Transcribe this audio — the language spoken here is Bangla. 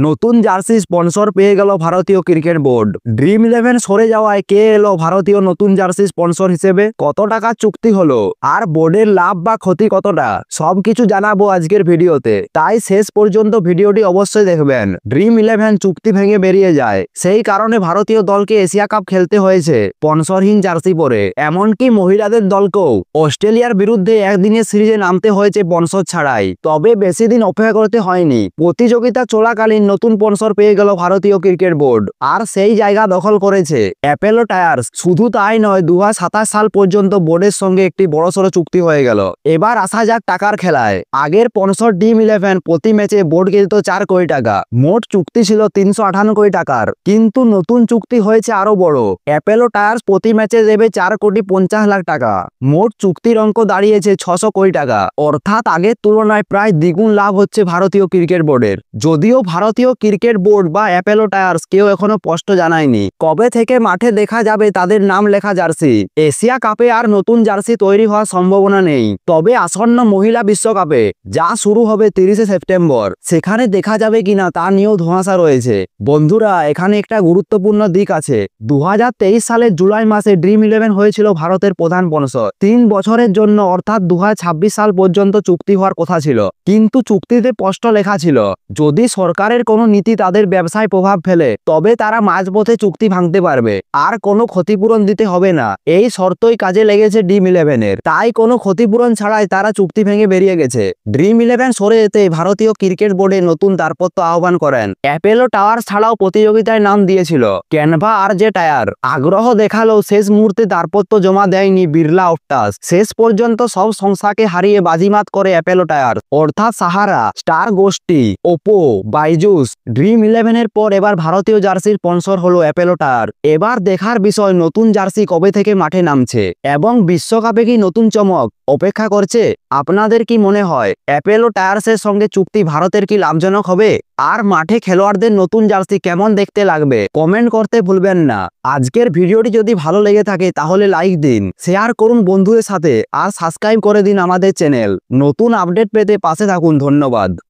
নতুন জার্সি স্পন্সর পেয়ে গেল ভারতীয় ক্রিকেট বোর্ড। ড্রিম ইলেভেন সরে যাওয়ায় কে এলো ভারতীয় নতুন জার্সি স্পন্সর হিসেবে, কত টাকা চুক্তি হলো, আর বোর্ডের লাভ বা ক্ষতি কতটা, সবকিছু জানাবো আজকের ভিডিওতে। তাই শেষ পর্যন্ত ভিডিওটি অবশ্যই দেখবেন। ড্রিম ইলেভেন চুক্তি ভেঙে বেরিয়ে যায়, সেই কারণে ভারতীয় দলকে এশিয়া কাপ খেলতে হয়েছে স্পন্সরহীন জার্সি পরে। এমনকি মহিলাদের দলকেও অস্ট্রেলিয়ার বিরুদ্ধে একদিনের সিরিজে নামতে হয়েছে স্পন্সর ছাড়াই। তবে বেশি দিন অপেক্ষা করতে হয়নি, প্রতিযোগিতা চলাকালীন নতুন স্পন্সর পেয়ে গেল ভারতীয় ক্রিকেট বোর্ড, আর সেই জায়গা দখল করেছে অ্যাপোলো টায়ার্স। শুধু তাই নয়, 2027 সাল পর্যন্ত বোর্ডের সঙ্গে একটি বড়সড় চুক্তি হয়ে গেল। এবার আসা যাক টাকার খেলায়। আগের স্পন্সর ড্রিম ইলেভেন প্রতি ম্যাচে বোর্ড কিনত 4 কোটি টাকা, মোট চুক্তি ছিল 358 কোটি টাকার। কিন্তু নতুন চুক্তি হয়েছে আরো বড়, অ্যাপোলো টায়ার্স প্রতি ম্যাচে দেবে 4,50,00,000 টাকা। মোট চুক্তির অঙ্ক দাঁড়িয়েছে 600 কোটি টাকা, অর্থাৎ আগের তুলনায় প্রায় দ্বিগুণ লাভ হচ্ছে ভারতীয় ক্রিকেট বোর্ডের। যদিও ভারতীয় ক্রিকেট বোর্ড বা অ্যাপোলো টায়ার্স কেউ এখনো স্পষ্ট জানায়নি কবে থেকে মাঠে দেখা যাবে তাদের নাম লেখা জার্সি। এশিয়া কাপে আর নতুন জার্সি তৈরি হওয়ার সম্ভাবনা নেই, তবে আসন্ন মহিলা বিশ্বকাপে, যা শুরু হবে 30শে সেপ্টেম্বর, সেখানে দেখা যাবে কিনা তা নিয়েও ধোঁয়াশা রয়েছে। বন্ধুরা, এখানে একটা গুরুত্বপূর্ণ দিক আছে। 2023 সালের জুলাই মাসে ড্রিম ইলেভেন হয়েছিল ভারতের প্রধান স্পন্সর। 3 বছরের জন্য, অর্থাৎ 2026 সাল পর্যন্ত চুক্তি হওয়ার কথা ছিল। কিন্তু চুক্তিতে স্পষ্ট লেখা ছিল, যদি সরকারের কোনো নীতি তাদের ব্যবসায় প্রভাব ফেলে তবে তারা মাঝপথে চুক্তি ভাঙতে পারবে, আর কোনো ক্ষতিপূরণ দিতে হবে না। এই শর্তই কাজে লেগেছে ড্রিম ইলেভেনের, তাই কোনো ক্ষতিপূরণ ছাড়াই তারা চুক্তি ভেঙে বেরিয়ে গেছে। ড্রিম ইলেভেন সরে যেতে ভারতীয় ক্রিকেট বোর্ডে নতুন দারপত্র আহ্বান করেন। অ্যাপোলো টাওয়ার্স ছাড়াও প্রতিযোগিতায় নাম দিয়েছিল ক্যানভা আর জে টায়ার। আগ্রহ দেখালেও শেষ মুহূর্তে দারপত্র জমা দেয়নি বিড়লা অপটাস। শেষ পর্যন্ত সব সংস্থাকে হারিয়ে বাজিমাত করে অ্যাপোলো টায়ার, অর্থাৎ সাহারা, স্টার গোষ্ঠী, ওপো, বাইজুস। ড্রিম ইলেভেনের পর এবার ভারতীয় জার্সির স্পন্সর হলো অ্যাপোলো টায়ার। এবার দেখার বিষয় নতুন জার্সি কবে থেকে মাঠে নামছে এবং বিশ্বকাপে কি নতুন চমক অপেক্ষা করছে। আপনাদের কি মনে হয় অ্যাপোলো টায়ার্সের সঙ্গে চুক্তি ভারতের কি লাভজনক হবে? আর মাঠে খেলোয়াড়দের নতুন জার্সি কেমন দেখতে লাগবে কমেন্ট করতে ভুলবেন না। আজকের ভিডিওটি যদি ভালো লেগে থাকে তাহলে লাইক দিন, শেয়ার করুন বন্ধুদের সাথে, আর সাবস্ক্রাইব করে দিন আমাদের চ্যানেল। নতুন আপডেট পেতে পাশে থাকুন। ধন্যবাদ।